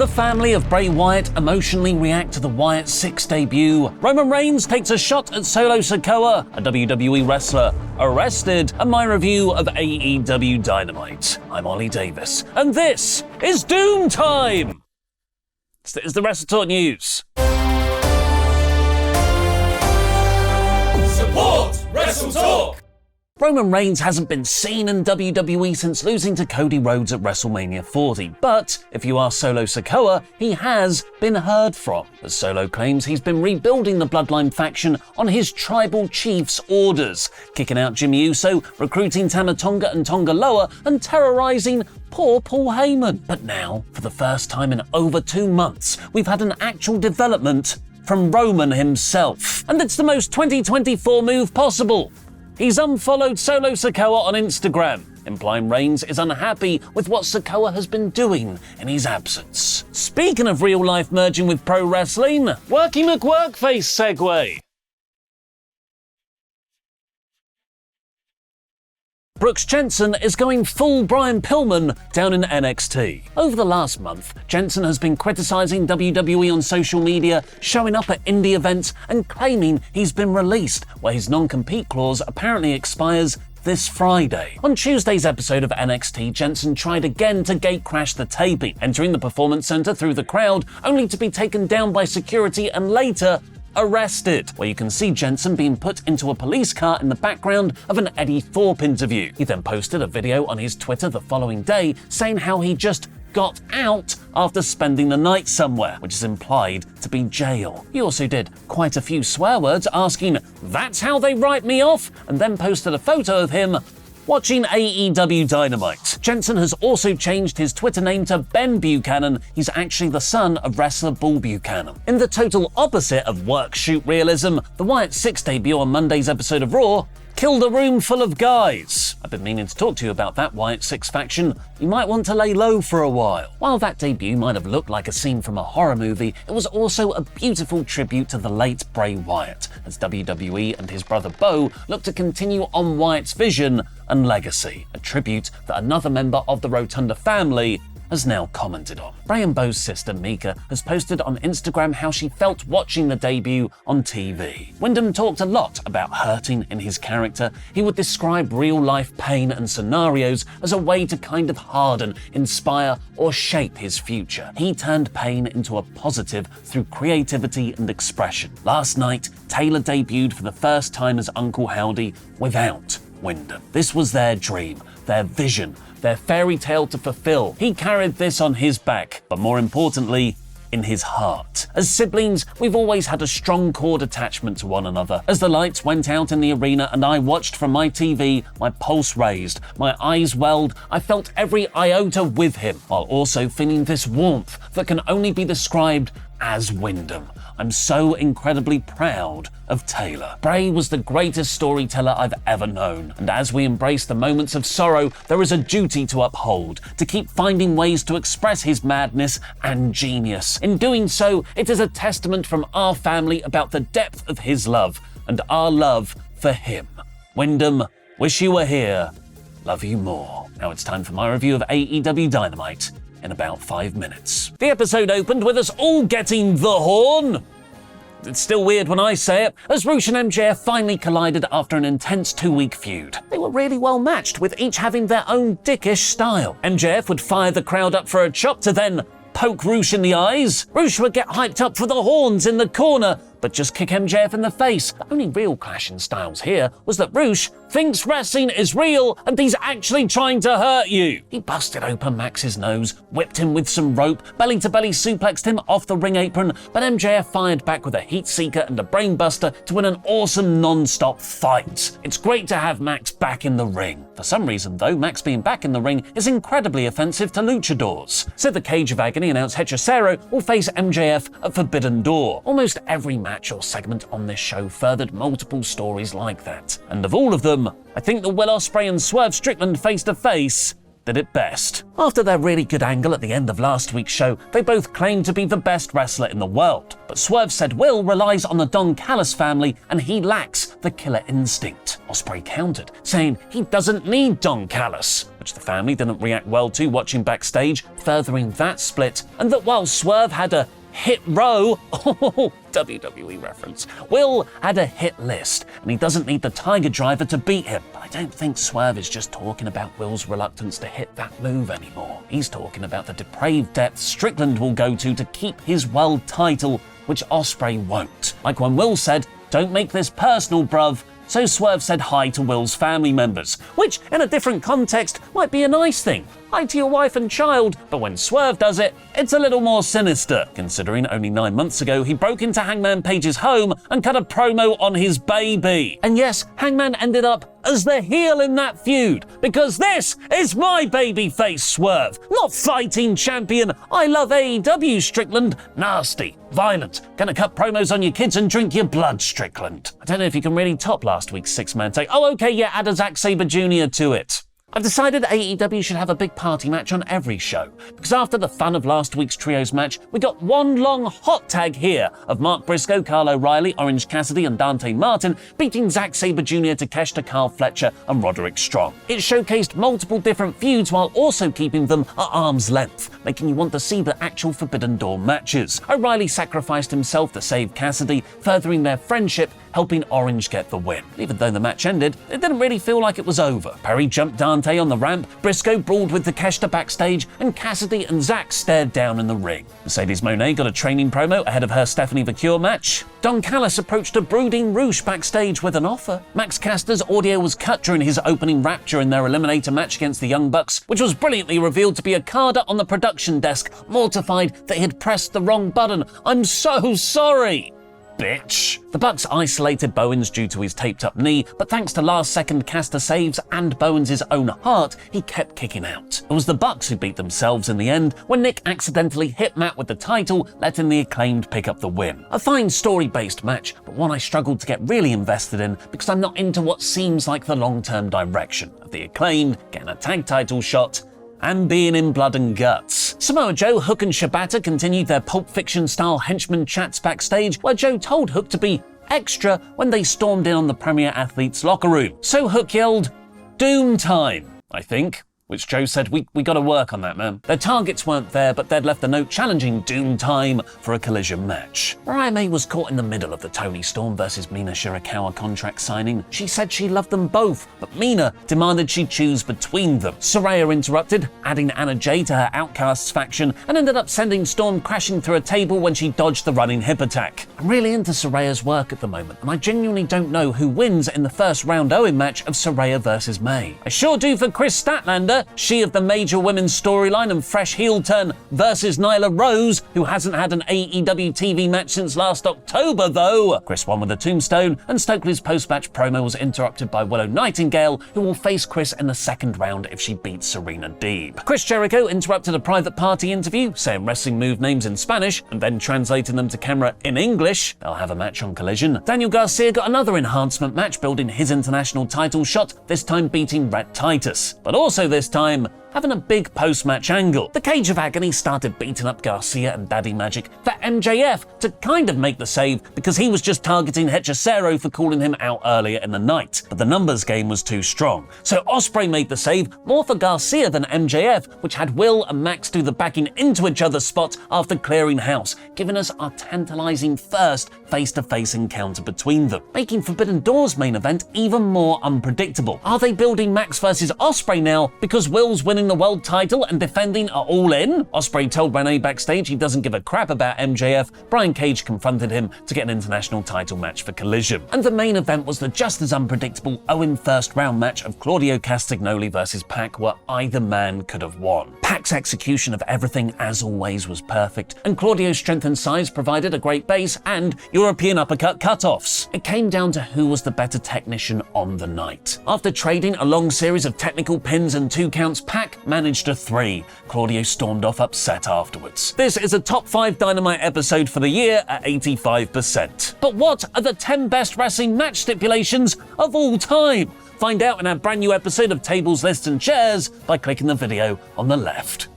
The family of Bray Wyatt emotionally react to the Wyatt 6 debut. Roman Reigns takes a shot at Solo Sikoa, a WWE wrestler arrested, and my review of AEW Dynamite. I'm Ollie Davis, and this is Doom Time! This is the WrestleTalk news. Support WrestleTalk! Roman Reigns hasn't been seen in WWE since losing to Cody Rhodes at WrestleMania 40, but if you ask Solo Sikoa, he has been heard from, as Solo claims he's been rebuilding the Bloodline faction on his tribal chief's orders, kicking out Jimmy Uso, recruiting Tama Tonga and Tonga Loa, and terrorizing poor Paul Heyman. But now, for the first time in over 2 months, we've had an actual development from Roman himself. And it's the most 2024 move possible. He's unfollowed Solo Sikoa on Instagram, implying Reigns is unhappy with what Sikoa has been doing in his absence. Speaking of real life merging with pro wrestling, Worky McWorkface segue. Brooks Jensen is going full Brian Pillman down in NXT. Over the last month, Jensen has been criticizing WWE on social media, showing up at indie events and claiming he's been released, where his non-compete clause apparently expires this Friday. On Tuesday's episode of NXT, Jensen tried again to gatecrash the taping, entering the Performance Center through the crowd, only to be taken down by security and later arrested, where you can see Jensen being put into a police car in the background of an Eddie Thorpe interview. He then posted a video on his Twitter the following day saying how he just got out after spending the night somewhere, which is implied to be jail. He also did quite a few swear words asking, "That's how they write me off?" and then posted a photo of him watching AEW Dynamite. Jensen has also changed his Twitter name to Ben Buchanan. He's actually the son of wrestler Bull Buchanan. In the total opposite of work-shoot realism, the Wyatt 6 debut on Monday's episode of Raw killed a room full of guys. I've been meaning to talk to you about that Wyatt 6 faction. You might want to lay low for a while. While that debut might have looked like a scene from a horror movie, it was also a beautiful tribute to the late Bray Wyatt, as WWE and his brother Bo look to continue on Wyatt's vision and legacy, a tribute that another member of the Rotunda family has now commented on. Bray and Bo's sister, Mika, has posted on Instagram how she felt watching the debut on TV. Wyndham talked a lot about hurting in his character. He would describe real-life pain and scenarios as a way to kind of harden, inspire, or shape his future. He turned pain into a positive through creativity and expression. Last night, Taylor debuted for the first time as Uncle Howdy without Wyndham. This was their dream, their vision, their fairy tale to fulfill. He carried this on his back, but more importantly, in his heart. As siblings, we've always had a strong cord attachment to one another. As the lights went out in the arena and I watched from my TV, my pulse raised, my eyes welled, I felt every iota with him, while also feeling this warmth that can only be described as Wyndham. I'm so incredibly proud of Taylor. Bray was the greatest storyteller I've ever known, and as we embrace the moments of sorrow, there is a duty to uphold, to keep finding ways to express his madness and genius. In doing so, it is a testament from our family about the depth of his love, and our love for him. Wyndham, wish you were here. Love you more. Now it's time for my review of AEW Dynamite in about 5 minutes. The episode opened with us all getting the horn. It's still weird when I say it, as Rush and MJF finally collided after an intense 2-week feud. They were really well matched, with each having their own dickish style. MJF would fire the crowd up for a chop to then poke Rush in the eyes. Rush would get hyped up for the horns in the corner, but just kick MJF in the face. The only real clash in styles here was that Rush thinks wrestling is real and he's actually trying to hurt you. He busted open Max's nose, whipped him with some rope, belly-to-belly suplexed him off the ring apron, but MJF fired back with a heat seeker and a brainbuster to win an awesome non-stop fight. It's great to have Max back in the ring. For some reason though, Max being back in the ring is incredibly offensive to luchadors. So the Cage of Agony announced Hechicero will face MJF at Forbidden Door. Almost every match or segment on this show furthered multiple stories like that. And of all of them, I think the Will Ospreay and Swerve Strickland face-to-face, did it best. After their really good angle at the end of last week's show, they both claimed to be the best wrestler in the world. But Swerve said Will relies on the Don Callis family and he lacks the killer instinct. Ospreay countered, saying he doesn't need Don Callis, which the family didn't react well to watching backstage, furthering that split, and that while Swerve had a hit row, WWE reference, Will had a hit list, and he doesn't need the Tiger Driver to beat him. But I don't think Swerve is just talking about Will's reluctance to hit that move anymore. He's talking about the depraved depths Strickland will go to keep his world title, which Ospreay won't. Like when Will said, "Don't make this personal, bruv," so Swerve said hi to Will's family members, which in a different context might be a nice thing. Hi to your wife and child, but when Swerve does it, it's a little more sinister, considering only 9 months ago he broke into Hangman Page's home and cut a promo on his baby. And yes, Hangman ended up as the heel in that feud, because this is my babyface Swerve, not fighting champion. I love AEW Strickland. Nasty, violent, gonna cut promos on your kids and drink your blood, Strickland. I don't know if you can really top last week's six-man tag. Oh, okay, yeah, add a Zack Sabre Jr. to it. I've decided AEW should have a big party match on every show, because after the fun of last week's trios match, we got one long hot tag here of Mark Briscoe, Kyle O'Reilly, Orange Cassidy and Dante Martin beating Zack Sabre Jr. to Takeshita, Carl Fletcher and Roderick Strong. It showcased multiple different feuds while also keeping them at arm's length, making you want to see the actual Forbidden Door matches. O'Reilly sacrificed himself to save Cassidy, furthering their friendship, helping Orange get the win. Even though the match ended, it didn't really feel like it was over. Perry jumped Dante on the ramp, Briscoe brawled with Takeshita backstage, and Cassidy and Zack stared down in the ring. Mercedes Moné got a training promo ahead of her Stephanie Vacure match. Don Callis approached a brooding Roosh backstage with an offer. Max Caster's audio was cut during his opening rap during their Eliminator match against the Young Bucks, which was brilliantly revealed to be Okada on the production desk, mortified that he had pressed the wrong button. "I'm so sorry, bitch." The Bucks isolated Bowens due to his taped-up knee, but thanks to last-second Caster saves and Bowens' own heart, he kept kicking out. It was the Bucks who beat themselves in the end when Nick accidentally hit Matt with the title, letting the Acclaimed pick up the win. A fine story-based match, but one I struggled to get really invested in because I'm not into what seems like the long-term direction of the Acclaimed getting a tag title shot and being in blood and guts. Samoa Joe, Hook and Shibata continued their Pulp Fiction-style henchman chats backstage, where Joe told Hook to be extra when they stormed in on the Premier Athletes' locker room. So Hook yelled, "Doom time," I think. Which Joe said, we gotta work on that, man. Their targets weren't there, but they'd left a note challenging Doom Time for a collision match. Mariah May was caught in the middle of the Toni Storm versus Mina Shirakawa contract signing. She said she loved them both, but Mina demanded she choose between them. Saraya interrupted, adding Anna Jay to her Outcasts faction, and ended up sending Storm crashing through a table when she dodged the running hip attack. I'm really into Saraya's work at the moment, and I genuinely don't know who wins in the first round Owen match of Saraya versus May. I sure do for Chris Statlander, she of the major women's storyline and fresh heel turn versus Nyla Rose, who hasn't had an AEW TV match since last October though. Chris won with a tombstone, and Stokely's post-match promo was interrupted by Willow Nightingale, who will face Chris in the second round if she beats Serena Deeb. Chris Jericho interrupted a private party interview, saying wrestling move names in Spanish and then translating them to camera in English. They'll have a match on Collision. Daniel Garcia got another enhancement match, building his international title shot, this time beating Rhett Titus. But also this time, having a big post-match angle. The Cage of Agony started beating up Garcia and Daddy Magic for MJF to kind of make the save because he was just targeting Hechicero for calling him out earlier in the night. But the numbers game was too strong. So Ospreay made the save, more for Garcia than MJF, which had Will and Max do the backing into each other's spot after clearing house, giving us our tantalizing first face-to-face encounter between them, making Forbidden Door's main event even more unpredictable. Are they building Max versus Ospreay now because Will's winning the world title and defending are all in? Ospreay told Renee backstage he doesn't give a crap about MJF. Brian Cage confronted him to get an international title match for Collision. And the main event was the just as unpredictable Owen first round match of Claudio Castagnoli versus Pac, where either man could have won. Pac's execution of everything, as always, was perfect, and Claudio's strength and size provided a great base and European uppercut cutoffs. It came down to who was the better technician on the night. After trading a long series of technical pins and 2 counts, Pac Pac managed a 3. Claudio stormed off upset afterwards. This is a top 5 Dynamite episode for the year at 85%. But what are the 10 best wrestling match stipulations of all time? Find out in our brand new episode of Tables, Lists and Chairs by clicking the video on the left.